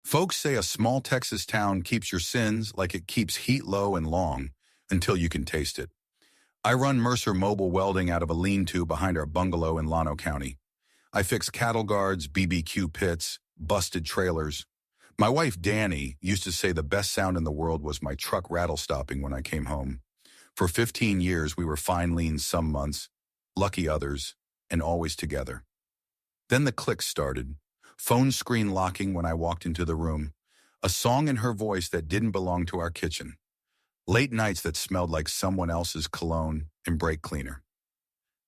Folks say a small Texas town keeps your sins like it keeps heat low and long until you can taste it. I run Mercer Mobile Welding out of a lean-to behind our bungalow in Llano County. I fix cattle guards, BBQ pits, busted trailers. My wife, Danny, used to say the best sound in the world was my truck rattle stopping when I came home. For 15 years, we were fine lean some months, lucky others, and always together. Then the clicks started, phone screen locking when I walked into the room, a song in her voice that didn't belong to our kitchen, late nights that smelled like someone else's cologne and brake cleaner.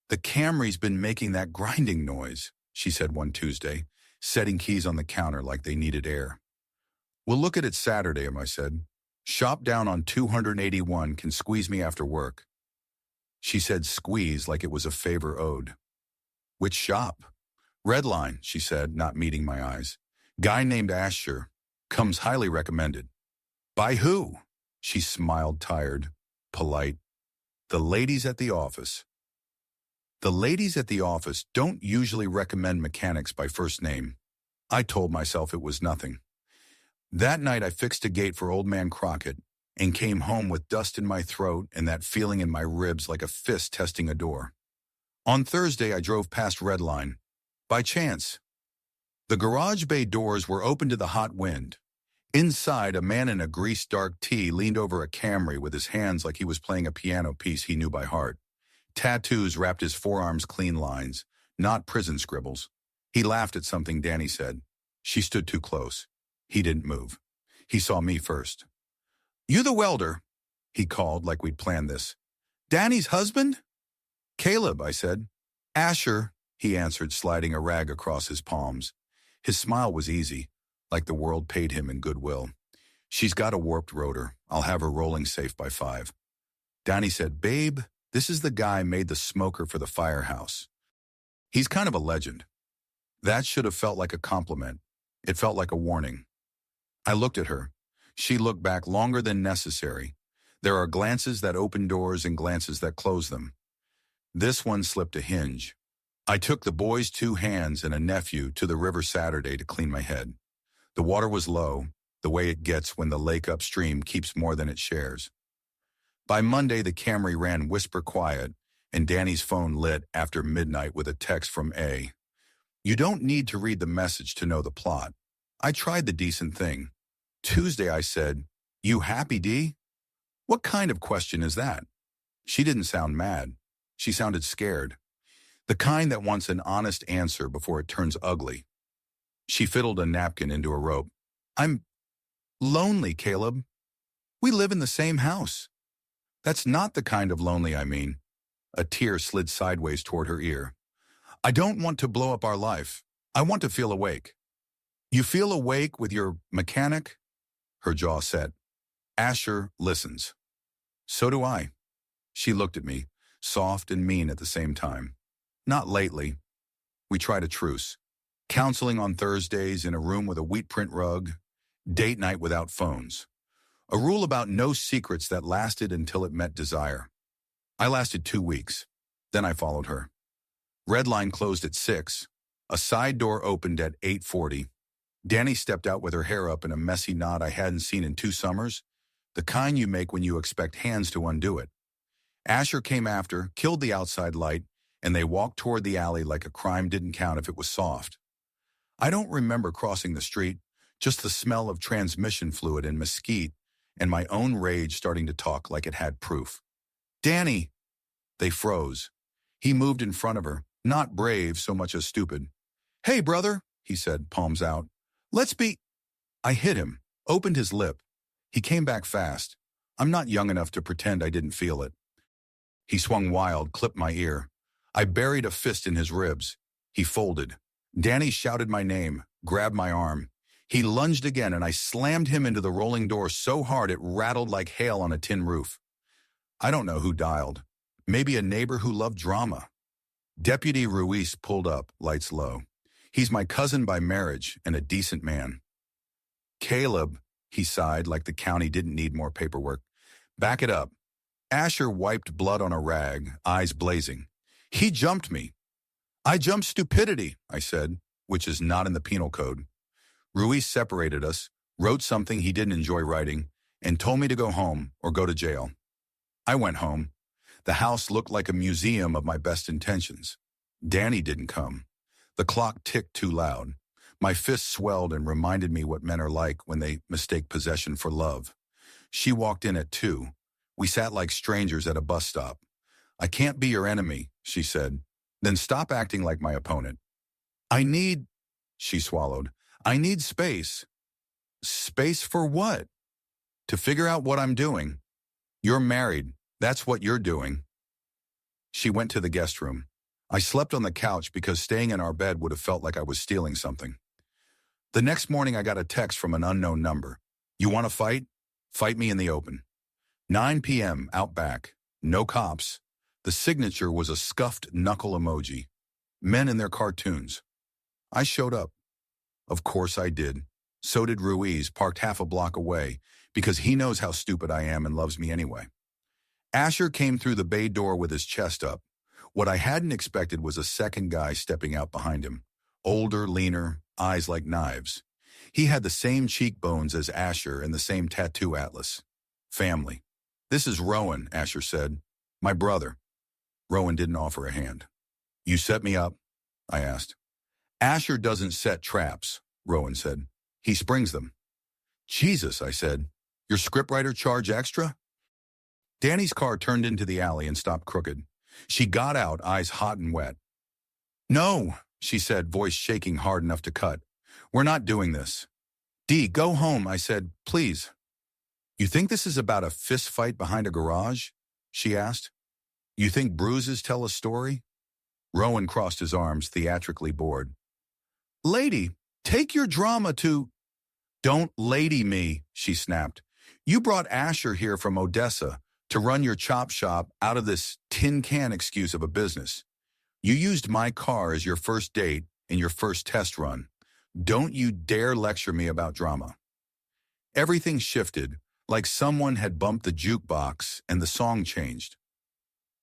"The Camry's been making that grinding noise," she said one Tuesday, setting keys on the counter like they needed air. "We'll look at it Saturday," I said. "Shop down on 281 can squeeze me after work." She said squeeze like it was a favor owed. "Which shop?" "Redline," she said, not meeting my eyes. "Guy named Asher. Comes highly recommended." "By who?" She smiled, tired, polite. "The ladies at the office." The ladies at the office don't usually recommend mechanics by first name. I told myself it was nothing. That night I fixed a gate for old man Crockett and came home with dust in my throat and that feeling in my ribs like a fist testing a door. On Thursday I drove past Redline. By chance. The garage bay doors were open to the hot wind. Inside, a man in a greased dark tee leaned over a Camry with his hands like he was playing a piano piece he knew by heart. Tattoos wrapped his forearms clean lines, not prison scribbles. He laughed at something Danny said. She stood too close. He didn't move. He saw me first. "You the welder?" he called like we'd planned this. "Danny's husband?" "Caleb," I said. "Asher," he answered, sliding a rag across his palms. His smile was easy, like the world paid him in goodwill. "She's got a warped rotor. I'll have her rolling safe by 5. Danny said, "Babe, this is the guy made the smoker for the firehouse. He's kind of a legend." That should have felt like a compliment. It felt like a warning. I looked at her. She looked back longer than necessary. There are glances that open doors and glances that close them. This one slipped a hinge. I took the boys' 2 hands and a nephew to the river Saturday to clean my head. The water was low, the way it gets when the lake upstream keeps more than it shares. By Monday, the Camry ran whisper quiet, and Danny's phone lit after midnight with a text from A. You don't need to read the message to know the plot. I tried the decent thing. Tuesday, I said, "You happy, D?" What kind of question is that? She didn't sound mad. She sounded scared. The kind that wants an honest answer before it turns ugly. She fiddled a napkin into a rope. "I'm lonely, Caleb. We live in the same house." "That's not the kind of lonely I mean." A tear slid sideways toward her ear. "I don't want to blow up our life. I want to feel awake." "You feel awake with your mechanic?" Her jaw set. "Asher listens." "So do I." She looked at me, soft and mean at the same time. "Not lately." We tried a truce. Counseling on Thursdays in a room with a wheat print rug. Date night without phones. A rule about no secrets that lasted until it met desire. I lasted 2 weeks. Then I followed her. Redline closed at 6. A side door opened at 8:40. Danny stepped out with her hair up in a messy knot I hadn't seen in 2 summers, the kind you make when you expect hands to undo it. Asher came after, killed the outside light, and they walked toward the alley like a crime didn't count if it was soft. I don't remember crossing the street, just the smell of transmission fluid and mesquite, and my own rage starting to talk like it had proof. "Danny!" They froze. He moved in front of her, not brave so much as stupid. "Hey, brother," he said, palms out. "Let's be—" I hit him, opened his lip. He came back fast. I'm not young enough to pretend I didn't feel it. He swung wild, clipped my ear. I buried a fist in his ribs. He folded. Danny shouted my name, grabbed my arm. He lunged again, and I slammed him into the rolling door so hard it rattled like hail on a tin roof. I don't know who dialed. Maybe a neighbor who loved drama. Deputy Ruiz pulled up, lights low. He's my cousin by marriage and a decent man. "Caleb," he sighed like the county didn't need more paperwork. "Back it up." Asher wiped blood on a rag, eyes blazing. "He jumped me." "I jumped stupidity," I said, which is not in the penal code. Ruiz separated us, wrote something he didn't enjoy writing, and told me to go home or go to jail. I went home. The house looked like a museum of my best intentions. Danny didn't come. The clock ticked too loud. My fists swelled and reminded me what men are like when they mistake possession for love. She walked in at 2. We sat like strangers at a bus stop. "I can't be your enemy," she said. "Then stop acting like my opponent." "I need," she swallowed, "I need space." "Space for what?" "To figure out what I'm doing." "You're married. That's what you're doing." She went to the guest room. I slept on the couch because staying in our bed would have felt like I was stealing something. The next morning I got a text from an unknown number. "You want to fight? Fight me in the open." 9 p.m. out back. No cops. The signature was a scuffed knuckle emoji. Men in their cartoons. I showed up. Of course I did. So did Ruiz, parked half a block away, because he knows how stupid I am and loves me anyway. Asher came through the bay door with his chest up. What I hadn't expected was a second guy stepping out behind him. Older, leaner, eyes like knives. He had the same cheekbones as Asher and the same tattoo atlas. Family. "This is Rowan," Asher said. "My brother." Rowan didn't offer a hand. "You set me up?" I asked. "Asher doesn't set traps," Rowan said. "He springs them." "Jesus," I said. "Your scriptwriter charge extra?" Danny's car turned into the alley and stopped crooked. She got out, eyes hot and wet. "No," she said, voice shaking hard enough to cut. "We're not doing this." "Dee, go home," I said. "Please." "You think this is about a fist fight behind a garage?" she asked. "You think bruises tell a story?" Rowan crossed his arms, theatrically bored. "Lady, take your drama to—" "Don't lady me," she snapped. "You brought Asher here from Odessa to run your chop shop out of this tin can excuse of a business. You used my car as your first date and your first test run. Don't you dare lecture me about drama." Everything shifted, like someone had bumped the jukebox and the song changed.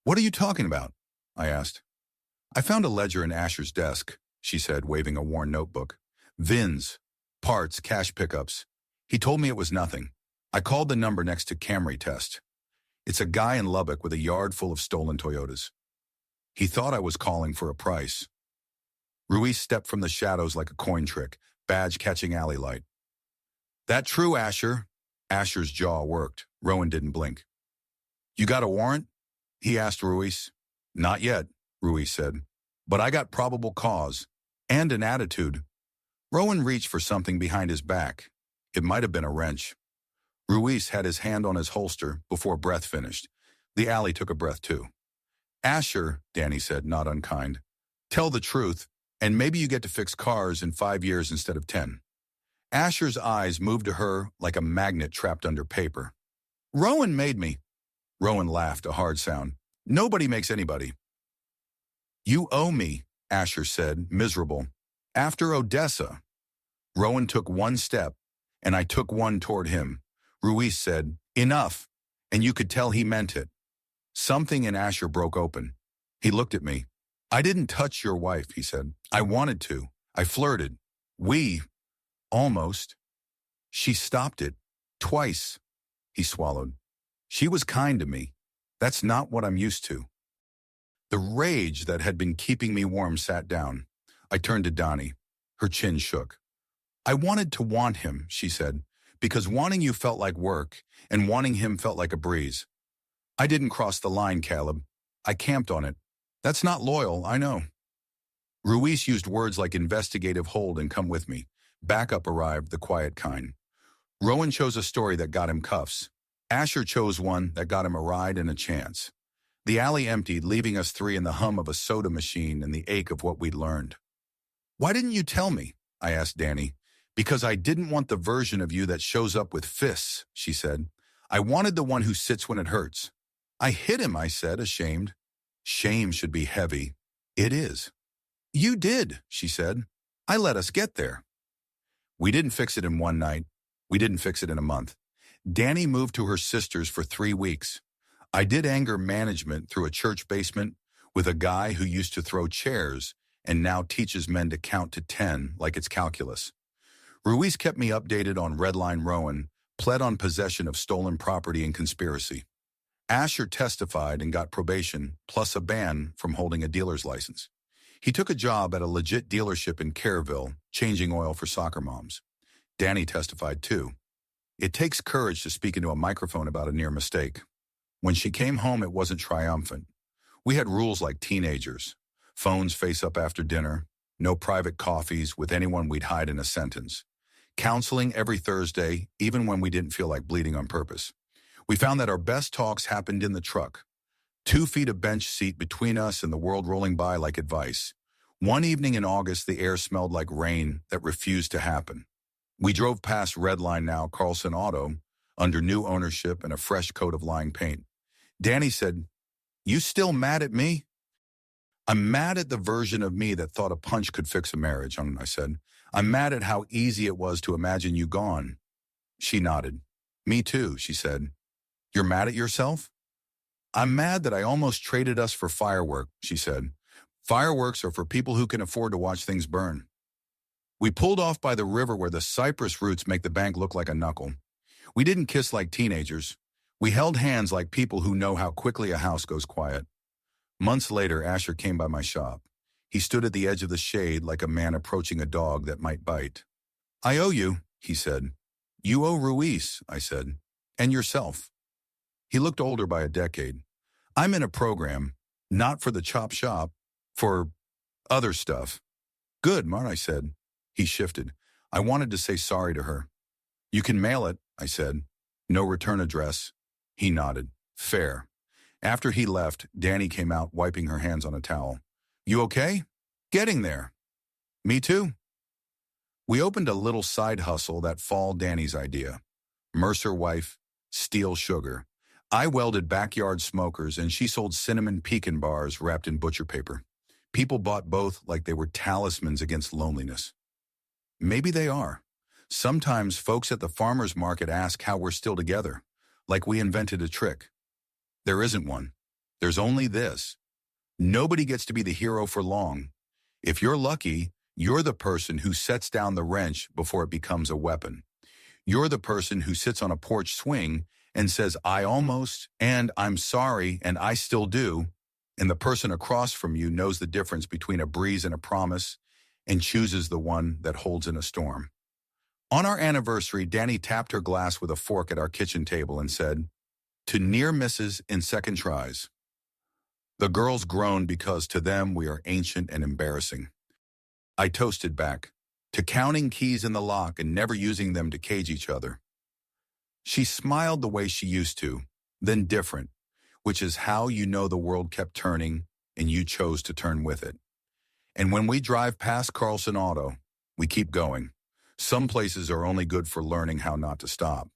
"What are you talking about?" I asked. "I found a ledger in Asher's desk," she said, waving a worn notebook. "VINs, parts, cash pickups. He told me it was nothing. I called the number next to Camry test. It's a guy in Lubbock with a yard full of stolen Toyotas. He thought I was calling for a price." Ruiz stepped from the shadows like a coin trick, badge catching alley light. "That true, Asher?" Asher's jaw worked. Rowan didn't blink. "You got a warrant?" he asked Ruiz. "Not yet," Ruiz said. "But I got probable cause. And an attitude." Rowan reached for something behind his back. It might have been a wrench. Ruiz had his hand on his holster before breath finished. The alley took a breath too. "Asher," Danny said, not unkind. "Tell the truth, and maybe you get to fix cars in 5 years instead of 10. Asher's eyes moved to her like a magnet trapped under paper. "Rowan made me." Rowan laughed, a hard sound. "Nobody makes anybody." "You owe me," Asher said, miserable. "After Odessa." Rowan took one step, and I took one toward him. Ruiz said, "Enough," and you could tell he meant it. Something in Asher broke open. He looked at me. "I didn't touch your wife," he said. "I wanted to. I flirted. Almost. She stopped it. Twice." He swallowed. "She was kind to me. That's not what I'm used to." The rage that had been keeping me warm sat down. I turned to Donnie. Her chin shook. "I wanted to want him," she said, "because wanting you felt like work, and wanting him felt like a breeze. I didn't cross the line, Caleb. I camped on it. That's not loyal, I know." Ruiz used words like investigative hold and come with me. Backup arrived, the quiet kind. Rowan chose a story that got him cuffs. Asher chose one that got him a ride and a chance. The alley emptied, leaving us 3 in the hum of a soda machine and the ache of what we'd learned. "Why didn't you tell me?" I asked Danny. "Because I didn't want the version of you that shows up with fists," she said. "I wanted the one who sits when it hurts." "I hit him," I said, ashamed. Shame should be heavy. It is. "You did," she said. "I let us get there." We didn't fix it in one night. We didn't fix it in a month. Danny moved to her sister's for 3 weeks. I did anger management through a church basement with a guy who used to throw chairs and now teaches men to count to 10 like it's calculus. Ruiz kept me updated on Redline Rowan, pled on possession of stolen property and conspiracy. Asher testified and got probation, plus a ban from holding a dealer's license. He took a job at a legit dealership in Careville, changing oil for soccer moms. Danny testified too. It takes courage to speak into a microphone about a near mistake. When she came home, it wasn't triumphant. We had rules like teenagers. Phones face up after dinner. No private coffees with anyone we'd hide in a sentence. Counseling every Thursday, even when we didn't feel like bleeding on purpose. We found that our best talks happened in the truck. 2 feet of bench seat between us and the world rolling by like advice. One evening in August, the air smelled like rain that refused to happen. We drove past Redline Now Carlson Auto, under new ownership and a fresh coat of lying paint. Danny said, "You still mad at me?" "I'm mad at the version of me that thought a punch could fix a marriage," I said. "I'm mad at how easy it was to imagine you gone." She nodded. "Me too," she said. "You're mad at yourself?" "I'm mad that I almost traded us for firework," she said. "Fireworks are for people who can afford to watch things burn." We pulled off by the river where the cypress roots make the bank look like a knuckle. We didn't kiss like teenagers. We held hands like people who know how quickly a house goes quiet. Months later, Asher came by my shop. He stood at the edge of the shade like a man approaching a dog that might bite. "I owe you," he said. "You owe Ruiz," I said, "and yourself." He looked older by a decade. "I'm in a program, not for the chop shop, for other stuff." "Good, Mart," I said. He shifted. I wanted to say sorry to her. "You can mail it," I said. "No return address." He nodded. "Fair." After he left, Danny came out wiping her hands on a towel. "You okay?" "Getting there." "Me too." We opened a little side hustle that fall Danny's idea. Mercer wife, steel sugar. I welded backyard smokers and she sold cinnamon pecan bars wrapped in butcher paper. People bought both like they were talismans against loneliness. Maybe they are. Sometimes folks at the farmer's market ask how we're still together, like we invented a trick. There isn't one. There's only this. Nobody gets to be the hero for long. If you're lucky, you're the person who sets down the wrench before it becomes a weapon. You're the person who sits on a porch swing and says, "I almost," and "I'm sorry," and "I still do," and the person across from you knows the difference between a breeze and a promise and chooses the one that holds in a storm. On our anniversary, Danny tapped her glass with a fork at our kitchen table and said, "To near misses in second tries." The girls groaned because to them we are ancient and embarrassing. I toasted back, "To counting keys in the lock and never using them to cage each other." She smiled the way she used to, then different, which is how you know the world kept turning and you chose to turn with it. And when we drive past Carlson Auto, we keep going. Some places are only good for learning how not to stop.